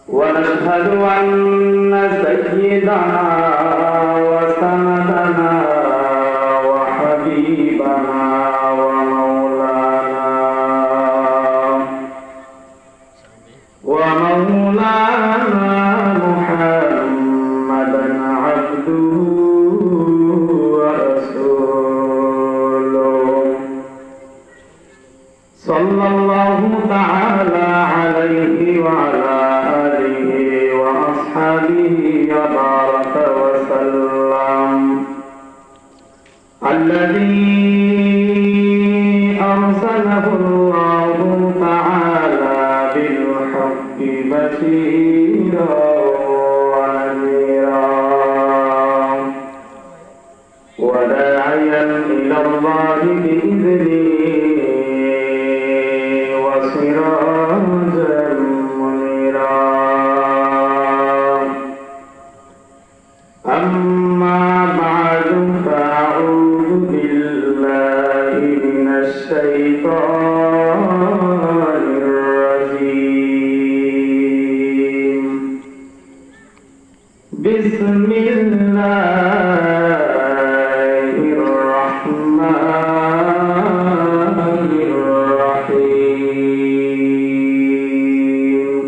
ونشهد أن سيدنا وسندنا وحبيبنا ومولانا محمدا عبده ورسوله صلى الله تعالى عليه وعلى آله وأصحابه وبارك وسلم الذي أرسله الله تعالى بالحق بشيرا ونذيرا وداعيا إلى الله بإذنه وسراجا منيرا أما بعد فأعوذ بالله من الشيطان الرجيم بسم الله الرحمن الرحيم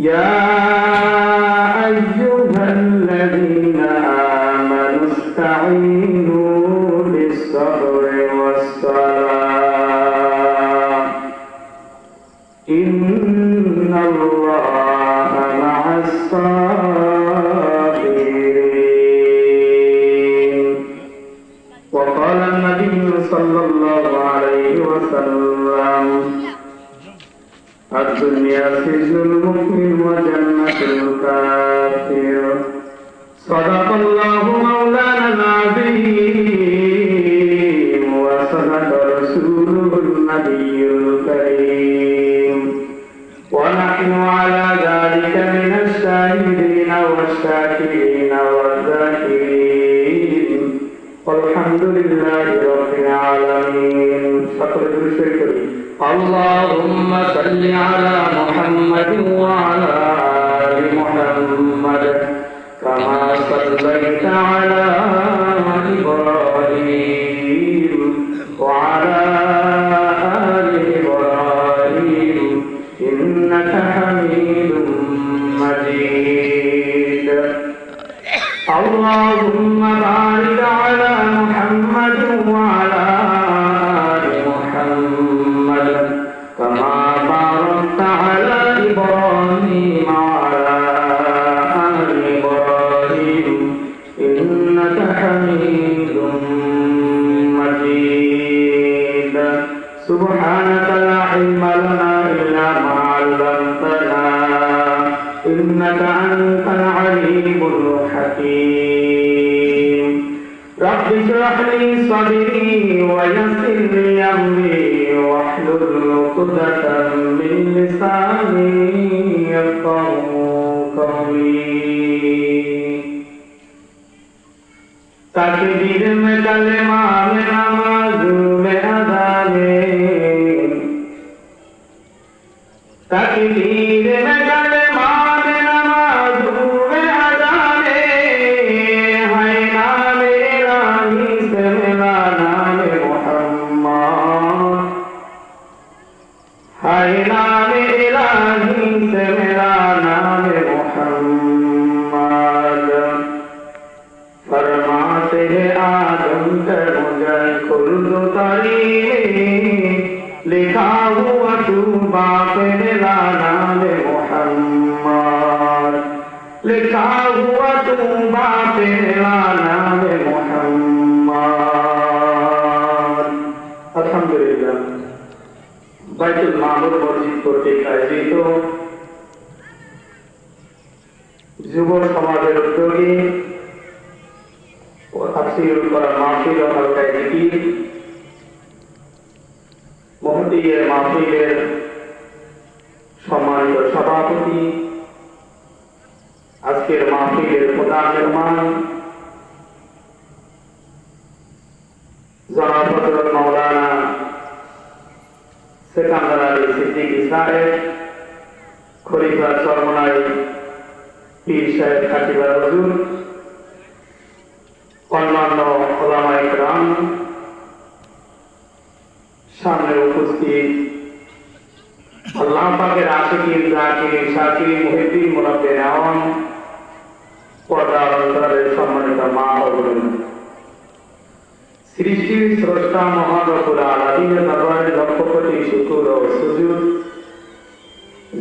يا أيها الذين آمنوا استعينوا بالصبر والصلاة إن الله مع الصابرين وقال النبي صلى الله عليه وسلم الدنيا سجن المؤمن وجنة الكافر صدق الله مولانا العظيم وصدق رسوله النبي الكريم ونحن على ذلك من الشاهدين والشاكرين والذاكرين والحمد لله رب العالمين. اللهم صل على محمد وعلى آل محمد كما صليت على إبراهيم وعلى آل إبراهيم إنك حميد مجيد. اللهم بارك على محمد وعلى آل محمد كما باركت على إبراهيم وعلى آل إبراهيم إنك حميد مجيد. سبحانك لا علم لنا إلا ما علمتنا إنك أنت العليم الحكيم. رب اشرح لي صدري ويسر لي أمري واحلل عقدة من لساني يفقهوا قولي. تکبیر میں کلمہ میں نماز میں اذان تکبیر میں کلمہ میں نماز میں اذان ہے نام الہی سے ملا نام محمد ہے نام الہی سے ملا نام محمد. فرماتے ہیں آدم کا مجھے خلد طریق لکھا ہوا تو باپ ملا نام محمد لکھا ہوا تو باپ ملا نام محمد. আলহামদুলিল্লাহ বাইতুল মামুর মসজিদ কর্তৃক আয়োজিত যুব সমাজের উদ্যোগে ও তাফসীর করা মাহফিল ও হালকায়ে জিকির মহদিয়ের মাহফিলের সম্মানিত সভাপতি আজকের মাহফিলের প্রধান মেহমান জনাব হযরত মাওলানা সেকান্দার আলী সিদ্দিকী সাহেব, খলিফা চরমনাই পীর সাহেব খাতিবা হুজুর, অন্যান্য ওলামায়ে কেরাম, সামনে উপস্থিত আল্লাহ পাকের আশিকিন, জাকিরিন, শাকিরিন, মুহিব্বিন, মুরাব্বিন আওয়াম, পর্দার অন্তরালের সম্মানিত মা ও বোন, সৃষ্টির স্রষ্টা মহান রব্বুল আলামিনের দরবারে লক্ষ কোটি শুকর ও সুজুদ,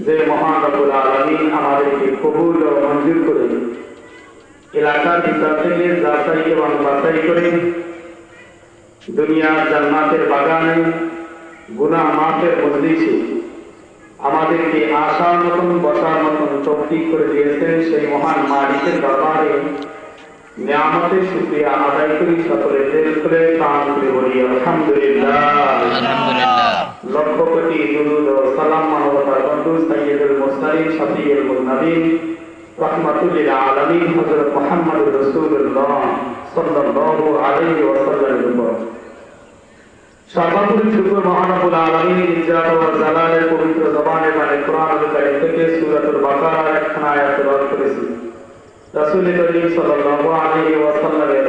যে মহান রব্বুল আলামিন আমাদেরকে কবুল ও মঞ্জুর করে এলাকার ভিতর থেকে যাচাই এবং বাছাই করে দুনিয়ার জান্নাতের বাগানে গুনাহ মাফের মজলিসে আমাদেরকে আসার মতন বসার মতন তৌফিক করে দিয়েছেন, সেই মহান মালিকের দরবারে নিয়ামতের শুকরিয়া আদায় করি। সকলে দিল খুলে প্রাণ খুলে বলি আলহামদুলিল্লাহ। লক্ষ কোটি দুরূদ ও সালাম মানবতার বন্ধু সাইয়্যিদুল মুরসালিন শফিউল মুযনিবিন রাহমাতুল লিল আলামিন হযরত মুহাম্মদুর রাসূলুল্লাহ সাল্লাল্লাহু আলাইহি ওয়াসাল্লামের উপর সর্বাপরি শুকর মহান রব্বুল আলামিনের ইজ্জত ও জালালের পবিত্র জবানে মানে কোরআনুল কারীম থেকে সূরাতুল বাকারার একখানা আয়াত তেলাওয়াত করেছি। রাসূল করিম সাল্লাল্লাহু আলাইহি ওয়াসাল্লামের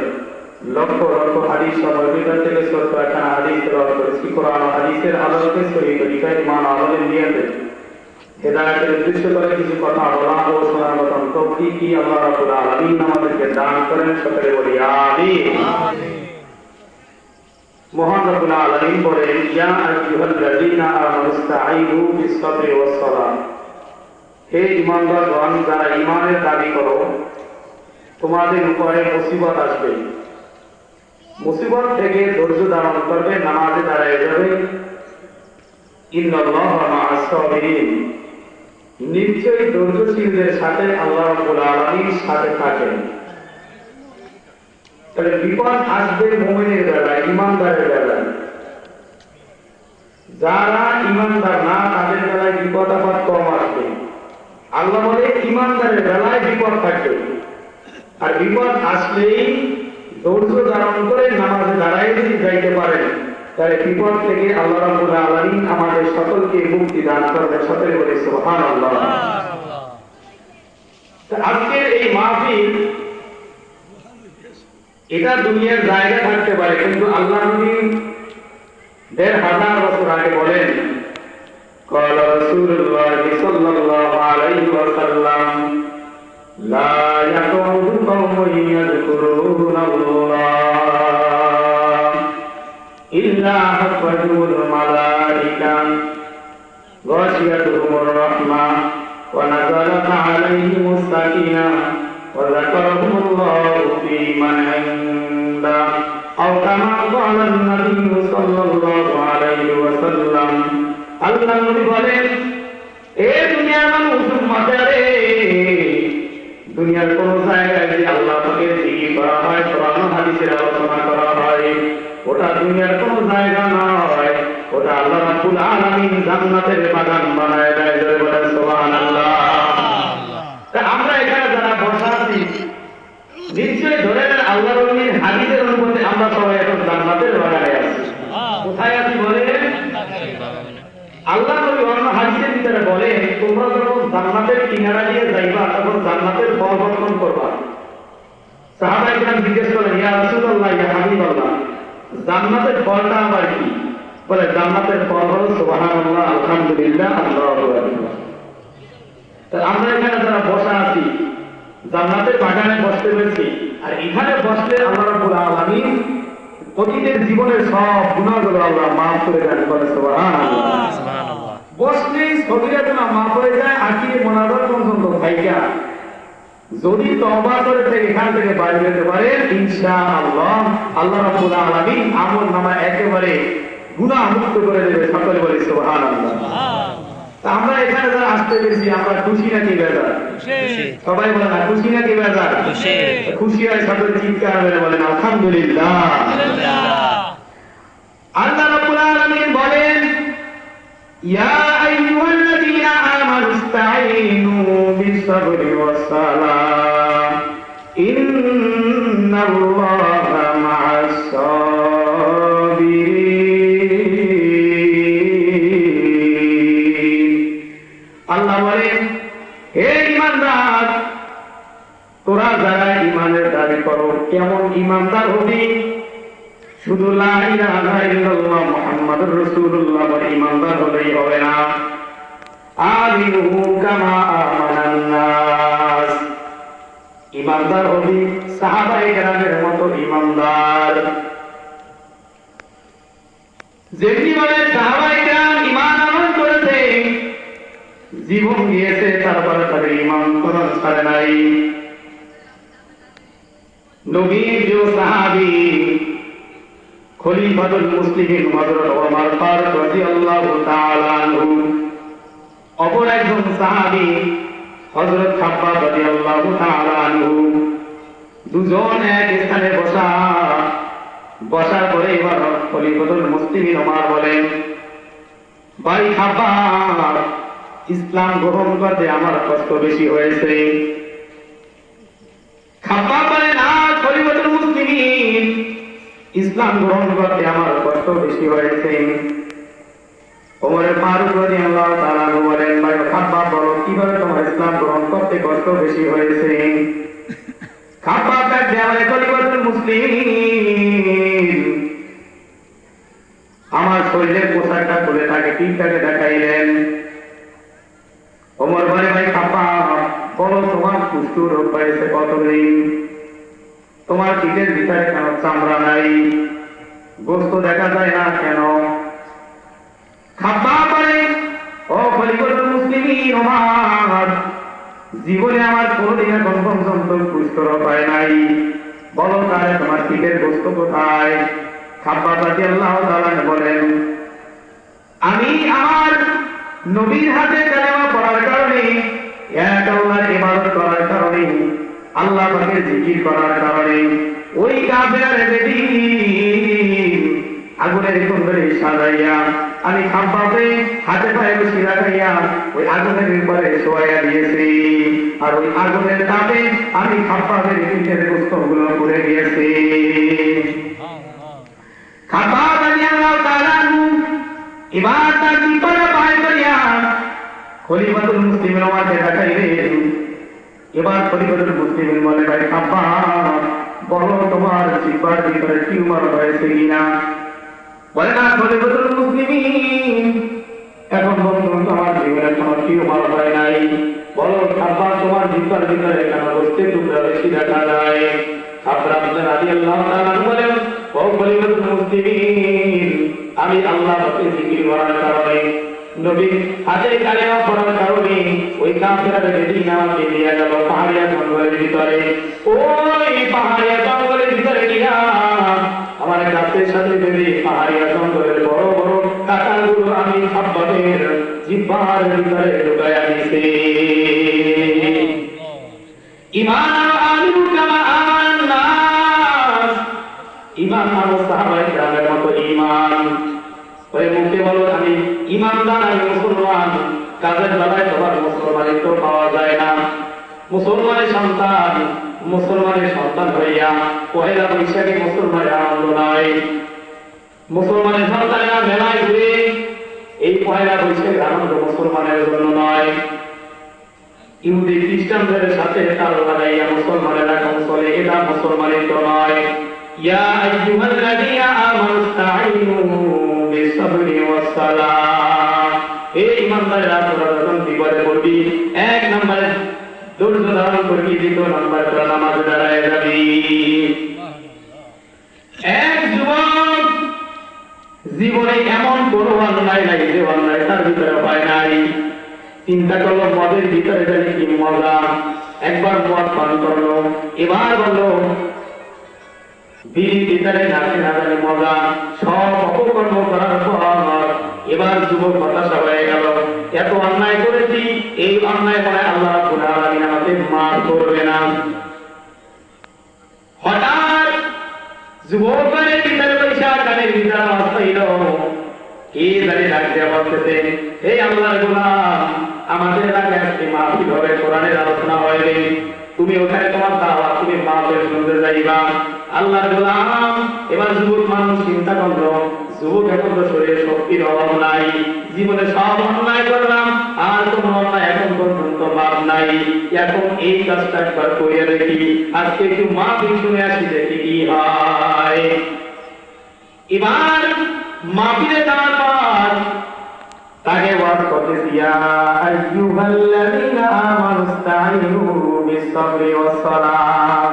লক্ষ লক্ষ হাদিস সংগ্রহ থেকে ছোট্ট একখানা হাদিস তেলাওয়াত করেছি। কোরআন ও হাদিসের আলোকে সহিহ তরিকায় ঈমান আমলের নিয়তে হেদায়েতের উদ্দেশ্য করে কিছু কথা বলা ও শোনার মতন তৌফিক আল্লাহ রাব্বুল আলামিন আমাদেরকে দান করেন। সকলে বলি আমিন। মহান রব্বুল আলামিন বলেন, ইয়া আইয়ুহাল্লাযীনা আমানুস্তাঈনু বিস-সাবরি ওয়াস-সালাহ, হে ঈমানদারগণ, যারা ঈমানের দাবি করো, তোমাদের উপরে মুসিবত আসবে, মুসিবত থেকে ধৈর্য ধারণ করবে, নামাজে দাঁড়িয়ে যাবে। ইন্নাল্লাহা মা'আস-সাবিরিন, নিশ্চয়ই ধৈর্যশীলদের সাথে আল্লাহ রাব্বুল আলামিন সাথে থাকেন। তাহলে বিপদ আসবে মুমিনের বেলায়, ঈমানদারের বেলায়। যারা ঈমানদার না তাদের বেলায় বিপদ আপদ কম আসবে। আল্লাহ বলে ঈমানদারের বেলায় বিপদ থাকবে, আর বিপদ আসলেই ধৈর্য ধারণ করে নামাজে দাঁড়ায় যদি যাইতে পারেন, তাহলে বিপদ থেকে আল্লাহ রাব্বুল আলামিন আমাদের সকলকে মুক্তি দান করবেন। সকলে বলে সুবহানাল্লাহ। আজকের এই মাহফিল এটা দুনিয়ার জায়গা থাকতে পারে, কিন্তু আল্লাহ নবী ১৫০০ বছর আগে বলেন, قال رسول الله صلى الله عليه وسلم لا يقعد قوم يذكرون الله إلا حفتهم الملائكة غشيتهم الرحمة ونزلت عليهم السكينة وذكرهم الله في من عنده أو كما قال النبي صلى الله عليه وسلم। আল্লাহ নবী বলেন, এ দুনিয়ার মানুষ মাথারে, দুনিয়ার কোন জায়গায় যদি আল্লাহ পাকের জিকির করা হয়, কোরআন হাদিসের আলোচনা করা হয়, ওটা দুনিয়ার কোন জায়গা নয়, ওটা আল্লাহ রাব্বুল আলামিন জান্নাতের বাগান বানায় দেয়। জোরে বলেন সুবহানাল্লাহ। তা আমরা এখানে যারা বসা আছি, নিশ্চয়ই ধরে নেন আল্লাহর নবীর হাদিসের অনুমতি আমরা সবাই এখন জান্নাতের বাগানে আছি। কোথায় আছি বলে? আল্লাহ নবী অন্য হাদিসের ভিতরে বলে, তোমরা যখন জান্নাতের কিনারা দিয়ে যাইবা তখন জান্নাতের ফল ভক্ষণ করবা। সাহাবায়ে কেরাম জিজ্ঞেস করেন, ইয়া রাসূলুল্লাহ, ইয়া হাবিবাল্লাহ, জান্নাতের ফলটা আবার কি? বলে, জান্নাতের ফল হলো সুবহানাল্লাহ, আলহামদুলিল্লাহ, আল্লাহু আকবার। তা আমরা এখানে যারা বসা আছি, জান্নাতের বাগানে বসতে পেরেছি, আর এখানে বসলে আল্লাহ রাব্বুল আলামিন অতীতের জীবনের সব গুনাহগুলো আল্লাহ মাফ করে দেন। বলে সুবহানাল্লাহ। বসলেই সগীরা গুনাহ মাফ হয়ে যায়, আখিরে মোনাজাত পর্যন্ত ভাইয়া যদি তওবা করে এখান থেকে বাইরে যেতে পারে, ইনশাআল্লাহ আল্লাহ রাব্বুল আলামিন আমল নামা একেবারে গুনাহ মুক্ত করে দেবে। সকলে বলি সুবহানাল্লাহ। তা আমরা এখানে যারা আসতে পেরেছি, আমরা খুশি নাকি বেজার? সবাই বলেন না, খুশি নাকি বেজার? খুশি হয় সকলে চিৎকার করে বলেন আলহামদুলিল্লাহ। আল্লাহ রাব্বুল আলামিন বলেন, ইয়া আইয়ুহাল্লাযীনা আমানুস্তাঈনু বিস-সাবরি ওয়াস-সালাহ ইন্নাল্লাহা মা'আস-সাবিরিন। আল্লাহ বলেন, হে ঈমানদার, তোরা যারা ঈমানের দাবি করো, কেমন ঈমানদার হবি? শুধু লা ইলাহা ইল্লাল্লাহ মুহাম্মাদুর রাসূলুল্লাহ বলে ঈমানদার হলেই হবে না। আমিনু কামা আমানান নাস, ঈমানদার হবি সাহাবায়ে কেরামের মতো ঈমানদার। যেমনি ভাবে সাহাবায়ে কেরাম ঈমান আমল করেছে, জীবন দিয়েছে, তারপরে তাদের ঈমান কোরআন ছাড়ে নাই। নবীর প্রিয় সাহাবী খলিফাতুল মুসলিমিন হযরত ওমর ফারুক রাদিয়াল্লাহু তাআলা আনহু, অপর একজন সাহাবী হযরত খাব্বাব রাদিয়াল্লাহু তাআলা আনহু, দুজন এক স্থানে বসার পরে এবার খলিফাতুল মুসলিমিন ওমর বলেন, ভাই খাব্বাব, ইসলাম গ্রহণ করতে আমার কষ্ট বেশি হয়েছে। খাব্বাব বলে, না খলিফাতুল মুসলিমিন, ইসলাম গ্রহণ করতে আমার কষ্ট বেশি হয়েছে। ওমর ফারুক রাদিয়াল্লাহু তাআলা বলেন, ভাই খাব্বাব বলো, কিভাবে তোমার ইসলাম গ্রহণ করতে কষ্ট বেশি হয়েছে? খাব্বাব বলে, খলিফাতুল মুসলিমিন, আমার শরীরের পোশাকটা খুলে তাকে পিঠটাকে দেখাইলেন। ওমর বলে, ভাই খাব্বাব বলো, তোমার কুষ্ঠ রোগ হয়েছে কতদিন? তোমার পিঠের ভিতরে কেন চামড়া নাই? গোস্ত দেখা যায় না কেন? খাব্বাব বলে, ও খলিফাতুল মুসলিমিন ওমর, জীবনে আমার কোনদিন এখন পর্যন্ত কুষ্ঠ রোগ হয় নাই, বলো তাহলে তোমার পিঠের গোস্ত কোথায়? খাব্বাব রাদিয়াল্লাহু তাআলা বলেন, আমি আমার নবীর হাতে কালেমা পড়ার কারণে, এক আল্লাহর ইবাদত করার কারণে, আল্লাহ পাকের জিকির করার কারণে ওই কাফেরের বেদিন আগুনের কুণ্ডলে সাজাইয়া আমি খাব্বাবে হাতে পায়ে রশি লাগাইয়া ওই আগুনের উপরে শোয়াইয়া দিয়েছি, আর ওই আগুনের তাপে আমি খাব্বাবের পিঠের গোস্তগুলো পুড়ে দিয়েছি। খাব্বাব রাদিয়াল্লাহু তাআলা এবার তার পিপারে পায়ে করিয়া খলিফাতুল মুসলিমিন ওমরকে দেখাইলেন। এবার খলিফাতুল মুসলিমিন বলে, ভাই খাব্বাব বলো, তোমার জিহ্বার ভিতরে টিউমার হয়েছে কিনা? বলে, না খলিফাতুল মুসলিমিন, এখন পর্যন্ত আমার জীবনে কোনো টিউমার হয় নাই। বলো খাব্বাব, তোমার জিহ্বার ভিতরে কেন গোস্তের টুকরা বেশি দেখা যায়? খাব্বাব রাদিয়াল্লাহু তাআলা বলেন, ও খলিফাতুল মুসলিমিন, আমি আল্লাহ পাকের জিকির করার কারণে, নবীর হাতে কালেমা পড়ার কারণে ওই কাফেররা বেদিন আমাকে নিয়ে গেল পাহাড়িয়া জঙ্গলের ভিতরে। ওই পাহাড়িয়া জঙ্গলের ভিতরে নিয়ে আমার গাছের সাথে বেঁধে পাহাড়িয়া জঙ্গলের বড় বড় কাঁটালগুলো আমি খাব্বাবের জিহ্বার ভিতরে ঢুকাইয়া দিয়েছি। ঈমান আমিনু কামা আমানান নাস, ঈমান আনো সাহাবায়ে কেরামের মতো ঈমান। ওই মুখে বলো আমি ঈমানদার, আমি মুসলমান, কাজের বেলায় তোমার মুসলমানিত্ব পাওয়া যায় না। মুসলমানের সন্তান হইয়া পহেলা বৈশাখে মুসলমানের আনন্দ নয়। মুসলমানের সন্তানেরা মেলায় ঘুরে, এই পহেলা বৈশাখের আনন্দ মুসলমানের জন্য নয়। ইহুদি খ্রিস্টানদের সাথে তাল লাগাইয়া মুসলমানেরা কম চলে, এটা মুসলমানিত্ব নয়। ইয়া আইয়ুহাল্লাযীনা আমানু ইসতাঈনু বিস-সাবরি ওয়াস-সালাহ, হে ঈমানদারেরা, তোমরা যখন বিপদে পড়বি, এক নম্বরে ধৈর্য ধারণ করবি, দ্বিতীয় নম্বরে তোরা নামাজে দাঁড়ায় যাবি। এক যুবক জীবনে এমন কোনো অন্যায় নাই যে অন্যায় তার ভিতরে পায় নাই। চিন্তা করলো মদের ভিতরে জানি কি মজা, একবার মদ পান করলো, এবার বললো বিড়ির ভিতরে নাচে না জানি মজা, সব অপকর্ম করার পর এবার যুবক হতাশা হয়ে গেল, এত অন্যায় করেছি, এই অন্যায় করে আল্লাহ রাব্বুল আলামিন আমাকে মাফ করবে না। হঠাৎ যুবকের ভিতরে পয়সা কানের ভিতরে আসছিল, কে জানি ডাক দেওয়া বলতেছে, হে আল্লাহর গোলাম, আমাদের এলাকায় আজকে মাহফিল হবে, কোরআনের আলোচনা হবে, তুমি ওখানে তোমার দাওয়াত, তুমি মাহফিল শুনতে যাইবা। আল্লাহর গোলাম এবার যুবক মানুষ চিন্তা করলো, যুবক এখন তো শরীরে শক্তির অভাব নাই, জীবনে সব অন্যায় করলাম, আর কোনো অন্যায় এখন এই কাজটা একবার করে দেখি, আজকে একটু মাহফিল শুনে আসি দেখি কি হয়। এবার মাহফিলে যাওয়ার পর তাকে ওয়াজ করতেছি, ইয়া আইয়ুহাল্লাযীনা আমানুস্তাঈনু বিস-সাবরি ওয়াস-সালাহ।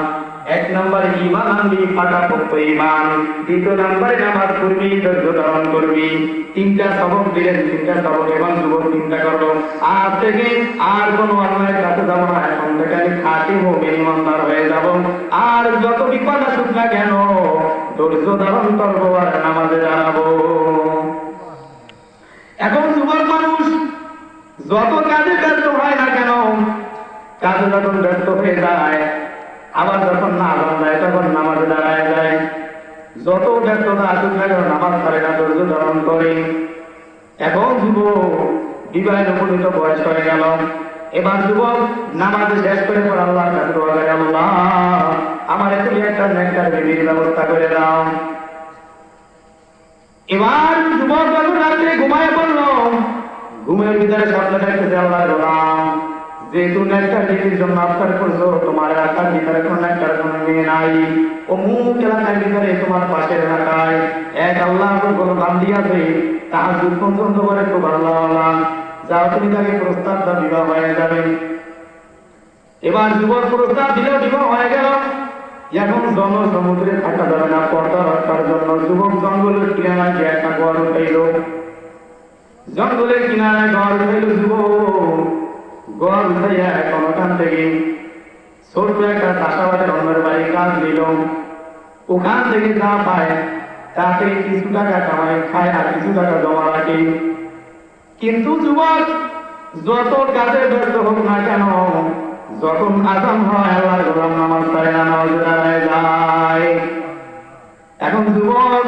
এক নম্বরে ঈমান আনবি, পাকাপোক্ত ঈমান। দ্বিতীয় নম্বরে নামাজ পড়বি, ধৈর্য ধারণ করবি। তিনটা সবক দিলেন, তিনটা সবক এবং যুবক চিন্তা করো, আজ থেকে আর কোনো অন্যায়ের কাছে যাব না, এখন থেকে আমি খাঁটি মুমিন ইমানদার হয়ে যাব। আর যত বিপদ আসুক না কেন ধৈর্য ধারণ করবো আর নামাজে দাঁড়াবো। এখন যুবক মানুষ যত কাজে ব্যস্ত হয় না কেন, কাজে যখন ব্যস্ত হয়ে যায়, আবার যখন না যায় তখন নামাজে দাঁড়ায় যায়। যত ব্যস্ততা আসুক না কেন নামাজ ছাড়ে না, ধৈর্য ধারণ করে। এখন যুবক বিবাহের উপনীত বয়স হয়ে গেল, এবার যুবক নামাজে শেষ করে পর আল্লাহর কাছে দোয়া করে, আল্লাহ আমার তুমি একটা নেককার বিবির ব্যবস্থা করে দাও। এবার যুবক যখন রাত্রে ঘুমায় পড়ল, ঘুমের ভিতরে স্বপ্ন দেখতেছে, আল্লাহর গোলাম যেহেতু নেককার বিবির জন্য আফতার করছো, তোমার এলাকার ভিতরে কোন নেককার কোন মেয়ে নাই, অমুক এলাকার ভিতরে তোমার পাশের এলাকায় এক আল্লাহর কোন বান্দি আছে, তাহাজ্জুদ পর্যন্ত করে খুব আল্লাহ যাও তুমি তাকে প্রস্তাব দাও, বিবাহ হয়ে যাবে। এবার যুবক প্রস্তাব দিল, বিবাহ হয়ে গেল। এখন জনসমুদ্রে থাকা যাবে না, পর্দা রক্ষার জন্য যুবক জঙ্গলের কিনারায় গিয়ে একটা ঘর উঠাইল। জঙ্গলের কিনারায় ঘর উঠাইল যুবক, ঘর উঠাইয়া এখন ওখান থেকে ছোট্ট একটা চাষাবাদের অন্যের বাড়ি কাজ দিল। ওখান থেকে যা পায় তাতে কিছু টাকা কামায়, খায় আর কিছু টাকা জমা রাখে। কিন্তু যুবক যত কাজে ব্যস্ত হোক না কেন, যখন আযান হয় আল্লাহর গোলাম নামাজ পড়ে না, নামাজে দাঁড়ায় যায়। এখন যুবক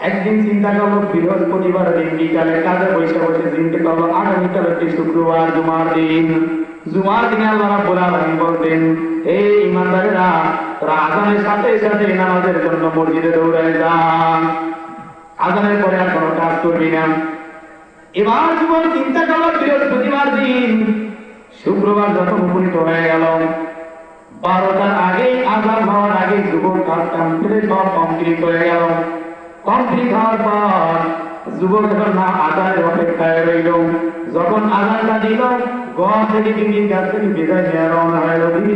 একদিন চিন্তা করলো, বৃহস্পতিবার দিন বিকালে কাজে বসে বসে চিন্তা করলো, আগামীকাল একটি শুক্রবার, জুমার দিন। জুমার দিনে আল্লাহ রাব্বুল আলামিন বলতেন, এই ইমানদারেরা তোরা আযানের সাথে সাথে নামাজের জন্য মসজিদে দৌড়ায় যা, আযানের পরে আর কোনো কাজ করবি না। এবার যুবক চিন্তা করলো, বৃহস্পতিবার দিন শুক্রবার যখন উপনীত হয়ে গেল, 12টার আগে আযান হওয়ার আগে যুবক কাজ কমপ্লিট হয়ে গেল। কমপ্লিট হওয়ার পর যুবক যখন না আযানের অপেক্ষায় রইল, যখন আযানটা দিল, ঘর থেকে বিবির কাছ থেকে বিদায় নিয়ে রওনা হয়ে বিবি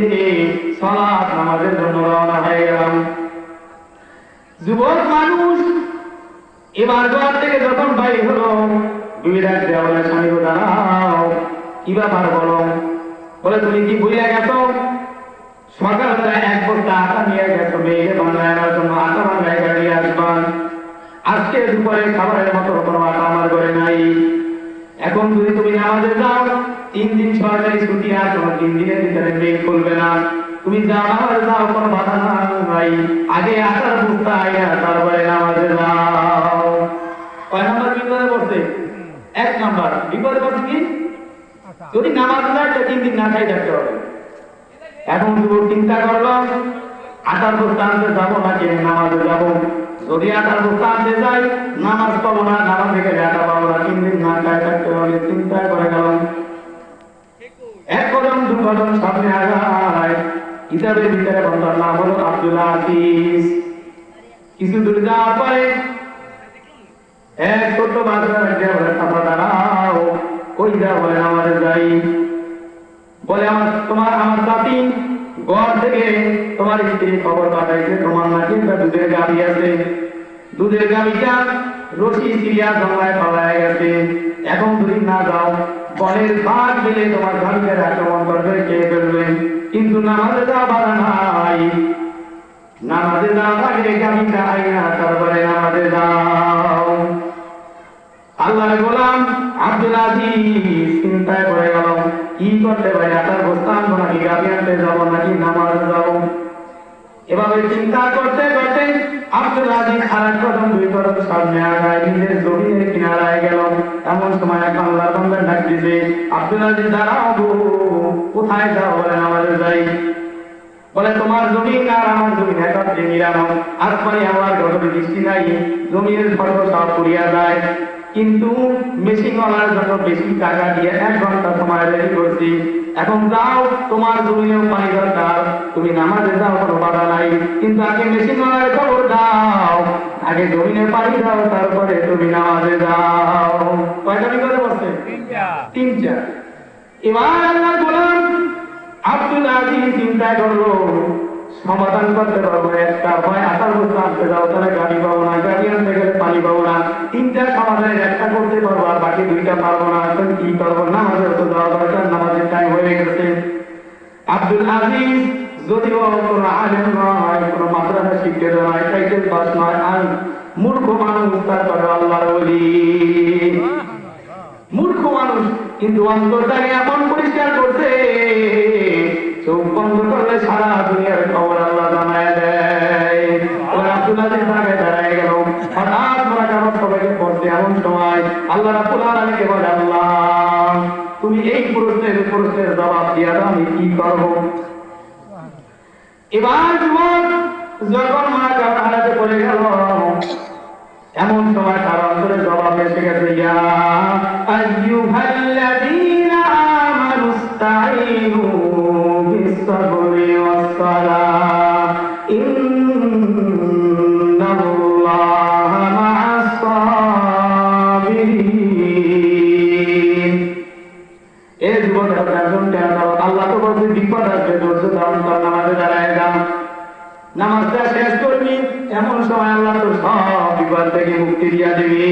সালাত নামাজের জন্য রওনা হয়ে গেলাম। যুবক মানুষ এবার ঘর থেকে যখন বাইরে হলো, বিবির এক দেওয়ালে স্বামী দাঁড়াও, কি ব্যাপার বলো? বলে তুমি কি ভুলে গেছো সকালবেলা এক বস্তা আটা নিয়ে গেছো মেয়েকে বানায় আনার জন্য, আটা বানায় গাড়ি আসবান, আজকে দুপুরে খাবারের মতো কোনো আটা আমার ঘরে নাই। এখন যদি তুমি নামাজে যাও, 3 দিন সরকারি ছুটি, আর তোমার 3 দিনের ভিতরে মেয়ে খুলবে না, তুমি যাও নামাজে যাও, কোনো বাধা নাই, আগে আটার বস্তা আইয়া তারপরে নামাজে যাও। কয় নম্বর বিপদে পড়ছে? 1 নম্বর বিপদে পড়ছে কি, যদি নামাজ যায় তো 3 দিন না খাই থাকতে হবে। এখন যুবক চিন্তা করলো, আটার বস্তা আনতে যাবো নাকি নামাজে যাবো? যদি আটার বস্তা আনতে যাই নামাজ পাবো না, নামাজ থেকে আটা পাবো না, 3 দিন না খাই থাকতে হবে। চিন্তা করে গেলাম, এক কদম দু কদম সামনে আগায়। কিতাবের ভিতরে বন্ধার নাম হলো আব্দুল আজিজ। কিছু দূর যাওয়ার পরে এক ছোট্ট বাচ্চার দাঁড়াও, কই যাও? বলে আমাদের যাই। বলে আমার জাতি ঘর থেকে তোমার স্ত্রী খবর পাঠাইছে, তোমার নাকি একটা দুধের গাড়ি আছে, দুধের গাড়িটা রশি সিরিয়া জঙ্গলায় পালায় গেছে। এখন যদি না যাও বনের ভাগ মিলে তোমার গাড়িকে আক্রমণ করবে, খেয়ে ফেলবে। কিন্তু নামাজে যাওয়া বাধা নাই, নামাজে যাওয়া থাকলে গাড়িটা আইনা তারপরে নামাজে যাও। আল্লাহর গোলাম আব্দুল আজিজ চিন্তায় পড়ে গেল, কি করতে পারি? আটার বস্তা আনবো নাকি গাড়ি আনতে যাবো নাকি নামাজে যাবো? এভাবে চিন্তা করতে করতে আব্দুল আজিজ আর এক কদম দুই কদম সামনে আগায়, নিজের জমিনের কিনারায় গেল। এমন সময় এক আল্লাহর বান্দা ডাক দিছে, আব্দুল আজিজ দাঁড়াও, কোথায় যাও? বলে নামাজে যাই। বলে তোমার জমিন আর আমার জমিন একত্রে মিলানো, আসমানি আল্লাহর গজবে বৃষ্টি নাই, জমিনের ফসল সব পুড়িয়া যায়। কিন্তু মেশিনওয়ালার জন্য বেশি টাকা দিয়ে 1 ঘন্টা সময় রেডি করছি, এখন যাও, তোমার জমিনেও পানি দরকার, তুমি নামাজে যাও, কোনো বাধা নাই, কিন্তু আগে মেশিনওয়ালার খবর দাও, আগে জমিনে পানি দাও, তারপরে তুমি নামাজে যাও। কয়টা বিপদে বসে? তিনটা। এবার আল্লাহর গোলাম আব্দুল আজিজ চিন্তা করলো সমাধান করতে পারবো একটা, হয় আসার বস্তু আনতে যাও, তাহলে গাড়ি পাবো না, গাড়ি আনতে গেলে পানি পাবো না, 3টা সমাধানের একটা করতে পারবো আর বাকি 2টা পারবো না, এখন কি করবো? নামাজে তো যাওয়া দরকার, নামাজের টাইম হয়ে গেছে। আব্দুল আজিজ যদিও কোনো আলেম নয়, কোনো মাদ্রাসা শিক্ষিত নয়, টাইটেল পাস নয়, আর মূর্খ মানুষ, তারপরে আল্লাহর ওলি, মূর্খ মানুষ, কিন্তু অন্তরটাকে এমন পরিষ্কার করছে, চোখ বন্ধ করলে সারা দুনিয়ার খবর আল্লাহ জানায় দেয়। আব্দুল আজিজ আগে দাঁড়ায় গেল, হঠাৎ মোনাজাত সবাইকে পড়ছে, এমন সময় আল্লাহ রাব্বুল আলামিনকে বলে, আল্লাহ তুমি এই প্রশ্নের জবাব দিয়া দাও, আমি কি করবো? এবার যুবক যখন মোনাজাত হারাতে পড়ে গেল, এমন সময় তার অন্তরে জবাব এসে গেছে, ইয়া আইয়ুহাল্লাযীনা আমানুস্তাঈনু বিস-সাবরি ওয়াস-সালাহ ইন্নাল্লাহা মা'আস-সাবিরিন। এই যুবকেরা শুনতে দাও, আল্লাহ তো বলছে বিপদ আসবে, ধৈর্য ধারণ কর, নামাজে দাঁড়ায় যাও, নামাজটা শেষ করবি, এমন সময় আল্লাহ তো সব বিপদ থেকে মুক্তি দিয়া দিবি।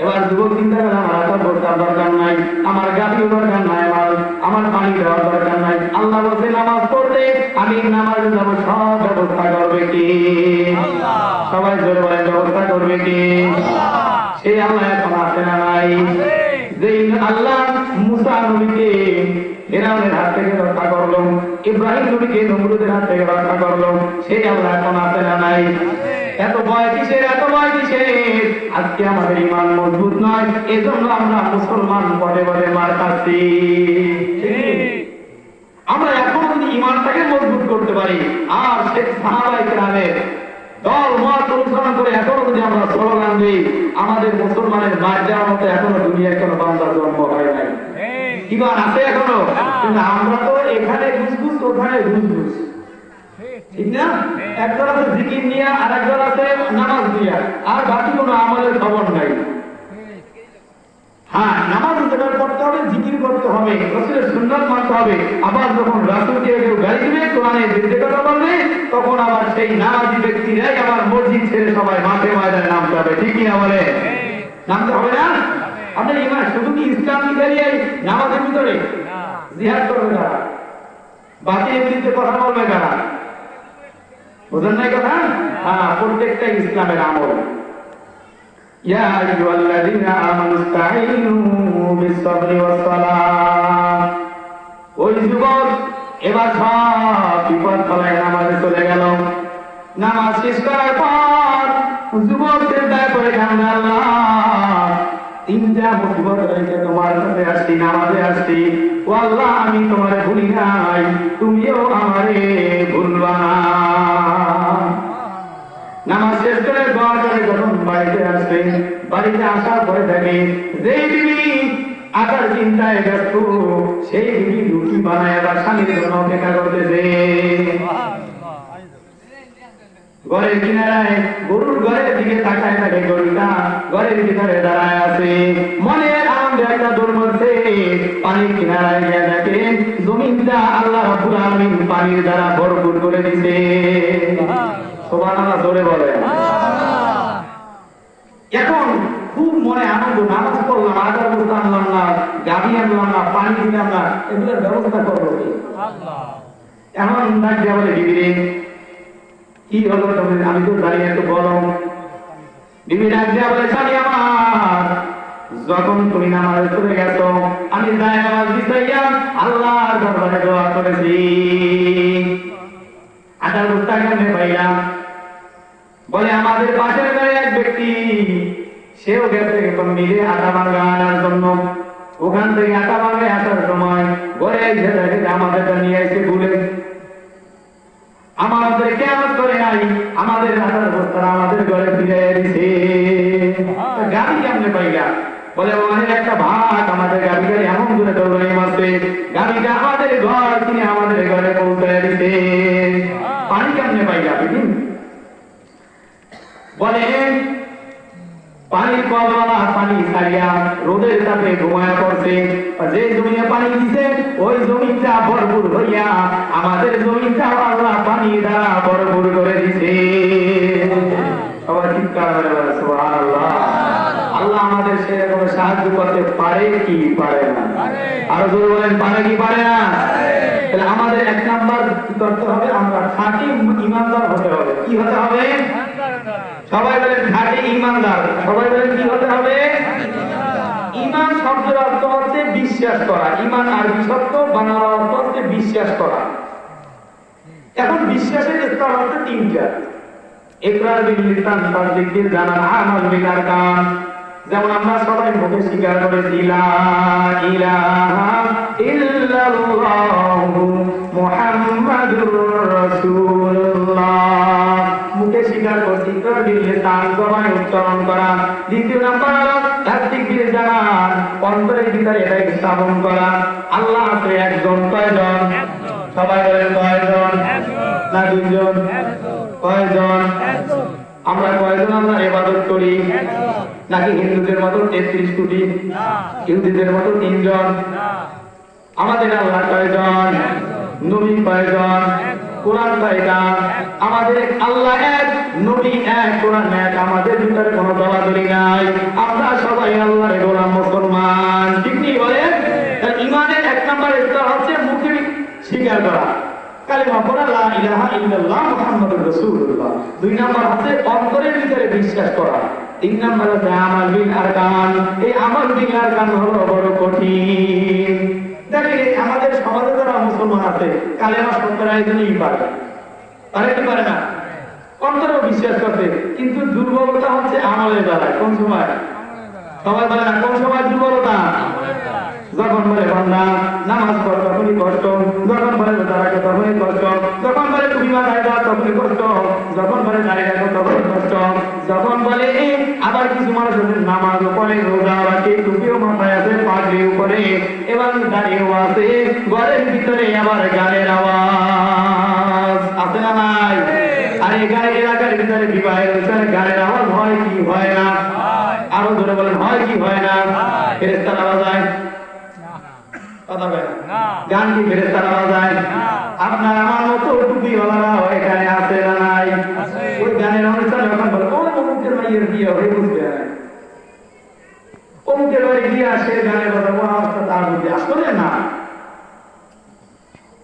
এবার যুবক চিন্তা করে, আমার আশা করতাম দরকার নাই, আমার গাড়িও দরকার নাই, আমার পানি দেওয়ার দরকার নাই, আল্লাহ বলছে নামাজ পড়তে, আমি নামাজে যাবো, সব ব্যবস্থা করবে কি? সবাই জোরে বলেন, ব্যবস্থা করবে কি? সেই আল্লাহ এখন আসে না নাই? যে আল্লাহ মুসা নবীকে ফিরআউনের হাত থেকে রক্ষা করলো, ইব্রাহিম নবীকে নমরুদের হাত থেকে রক্ষা করলো, সেই আল্লাহ এখন আসে না নাই? এত ভয় কিসের, এত ভয় কিসের? আজকে আমাদের ঈমান মজবুত নয়, এজন্য আমরা মুসলমান পদে পদে মার খাচ্ছি। আমরা এখন যদি ঈমানটাকে মজবুত করতে পারি, আর শেখ সাহাবায়ে কেরামের দল মত অনুসরণ করে এখনো যদি আমরা স্লোগান দিই, আমাদের মুসলমানের মার যাওয়ার মতো এখনো দুনিয়ায় কোনো বান্দার জন্ম হয় নাই। ঈমান আছে এখনো, কিন্তু আমরা তো এখানে ঘুষঘুষ, ওখানে ঘুষঘুষ, ঠিক না? একজন আছে জিকির নিয়ে, আর একজন আছে নামাজ নিয়ে, আর বাকি কোনো আমাদের খবর নাই। হ্যাঁ, নামাজ পড়তে হবে, জিকির করতে হবে, রাসূলের সুন্নাত মানতে হবে, আবার যখন রাসূলকে কেউ গালি দিবে, কোরআনের বিরুদ্ধে কথা বলবে, তখন আবার সেই নামাজি ব্যক্তিরাই আবার মসজিদ ছেড়ে সবাই মাঠে ময়দানে নামতে হবে, ঠিক কি না? বলে নামতে হবে না? আপনার ঈমান শুধু কি ইসলামী বেরিয়ে নামাজের ভিতরে জিহাদ করবে কারা? বাতিলের বিরুদ্ধে কথা বলবে কারা? বুঝেন নাই কথা? হ্যাঁ, প্রত্যেকটা ইসলামের আমল। ইয়া আইয়ুহাল্লাযীনা আমানুস্তাঈনু বিস-সাবরি ওয়াস-সালাহ। ওই যুবক এবার সব বিপদ ফলায় নামাজে চলে গেল। নামাজ শেষ করার পর যুবক চিন্তায় পড়ে গেল, আল্লাহ 3টা মুসিবত রয়েছে, তোমার কাছে আসছি, নামাজে আসছি, ও আল্লাহ আমি তোমারে ভুলি নাই, তুমিও আমারে ভুলবা না। নামাজ শেষ করে দোয়া করে যখন বাড়িতে আসবে, বাড়িতে আসার পরে দেখে যে বিবি আকার চিন্তায় ব্যস্ত, সেই বিবি রুটি বানায় আবার স্বামীর জন্য অপেক্ষা করতেছে। ঘরের কিনারায় গরুর ঘরের দিকে তাকায় থাকে, গরুটা ঘরের ভিতরে দাঁড়ায় আছে, মনের আনন্দে একটা দৌড় মারছে, পানির কিনারায় গিয়ে দেখে জমিনটা আল্লাহ রাব্বুল আলামিন পানির দ্বারা ভরপুর করে দিছে। সুবহানাল্লাহ, জোরে বলে। এখন খুব মনে আনন্দ, নামাজ পড়লাম, আদার বস্তু আনলাম না, গাড়ি আনলাম না, পানি দিলাম না, এগুলোর ব্যবস্থা করবো কি? এখন ডাক দেওয়া বলে, বিবি কি হলো? আমি তো দাঁড়িয়ে একটু গরম। বিবি ডাক দেওয়া বলে, স্বামী আমার, যখন তুমি নামাজে চলে গেছো, আমি যাই নামাজ বিছাইয়া আল্লাহর দরবারে দোয়া করেছি, আটার বস্তা কেমনে পাইলাম? বলে আমাদের পাশের ঘরে এক ব্যক্তি, সেও গেছে মিলে আটা ভাঙা আনার জন্য, ওখান থেকে আটা ভাঙে আসার সময় ঘরে এসে দেখে আমাদেরটা নিয়ে এসে ভুলে আমাদের কেমন করে নাই, আমাদের আটার বস্তা আমাদের ঘরে ফিরে দিছে। বলে ওখানে একটা ভাগ আমাদের গাড়িটা এমন দূরে দৌড়াই মারছে, গাড়িটা আমাদের ঘর কিনে আমাদের ঘরে পৌঁছে দিতে। পানি কেমনে পাই যাবে? বলে পানির কলওয়ালা পানি ছাড়িয়া রোদের তাপে ঘুমায়া পড়ছে। যে জমিনে পানি দিছে ওই জমিনটা ভরপুর হইয়া আমাদের জমিনটা আল্লাহ পানি দ্বারা ভরপুর করে দিছে। সবাই চিৎকার করে বলে সুবহানাল্লাহ। আল্লাহ আমাদের সেরকম সাহায্য করতে পারে কি পারে না? আরো জোরে বলেন, পারে কি পারে না? তাহলে আমাদের এক নাম্বার কি করতে হবে? আমরা খাঁটি ইমানদার হতে হবে। কি হতে হবে? সবাই বলেন খাঁটি ইমানদার। সবাই বলেন কি হতে হবে? ইমান শব্দের অর্থ হচ্ছে বিশ্বাস করা। ইমান আরবি শব্দ, বাংলা অর্থ হচ্ছে বিশ্বাস করা। এখন বিশ্বাসের স্তর হচ্ছে তিনটা। ইকরার বিল লিসান, তাসদীক বিল জানান, আমাল বিল আরকান। যেমন আমরা সবাই মুখে স্বীকার করেছি লা ইলাহা ইল্লাল্লাহু মুহাম্মাদুর রাসূলুল্লাহ, মুখে স্বীকার করছি। ইকরার বিল লিসান, জবানে উচ্চারণ করা। দ্বিতীয় নাম্বার হলো তাসদীক বিল জানান, অন্তরের ভিতরে এটা স্থাপন করা। আল্লাহ আছে একজন, কয়জন? সবাই বলেন কয়জন? না দুইজন? কয়জন? আমরা কয়জন আল্লাহর ইবাদত করি? নাকি হিন্দুদের মতো 33 কোটি, ইহুদিদের মতো 3 জন? আমাদের আল্লাহ কয়জন? নবী কয়জন? কোরআন কয়টা? আমাদের আল্লাহ এক, নবী এক, কোরআন এক। আমাদের ভিতরে কোনো দলাদলি নাই। আমরা সবাই আল্লাহর গোলাম মুসলমান। ঠিক নেই বলেন? ইমানের এক নম্বর স্তর হচ্ছে মুখে স্বীকার করা, কালিমা পড়া লা ইলাহা ইল্লাল্লাহ মুহাম্মাদুর রাসূলুল্লাহ। দুই নাম্বার হচ্ছে অন্তরের ভিতরে বিশ্বাস করা। তিন নাম্বার হচ্ছে আমাল বিল আরকান। এই আমাল বিল আরকান হলো বড় কঠিন। দেখেন আমাদের সমাজে যারা মুসলমান আছে কালেমা শব্দটা এজন্যই পারে, পারে কি পারে না? অন্তরেও বিশ্বাস করতে, কিন্তু দুর্বলতা হচ্ছে আমলের বেলায়। কোন সময়? সবাই বলে না কোন সময় দুর্বলতা? যখন বলে বান্দা নামাজ পড় তখনই কষ্ট, যখন বলে তারাকে তখনই কষ্ট, যখন বলে তুমি মাথায় দাও তখনই কষ্ট, যখন বলে দাঁড়িয়ে রাখো তখনই কষ্ট, যখন বলে আবার কিছু মানুষ নামাজও পড়ে, রোজা রাখে, টুপিও মাথায় আছে, পাগড়িও পরে, এবার দাঁড়িয়েও আছে, ঘরের ভিতরে আবার গানের আওয়াজ আছে না নাই? আর এখানে এলাকার ভিতরে বিবাহের ভিতরে গানের আওয়াজ হয় কি হয় না? আরো ধরে বলেন হয় কি হয় না? ফেরেশতার আওয়াজ হয়? কথা বলেন না। গান কি ফেরেশতার আওয়াজ হয়? আপনার আমার মতো টুপিওয়ালারা এখানে আছে না নাই? ওই গানের অনুষ্ঠান যখন বলে ও অমুকের মাইয়ের বিয়ে হয়ে বুঝবে না, অমুকের বাড়ি গিয়ে আসে গানের কথা ও আওয়াজটা তার বুঝে আসলে না।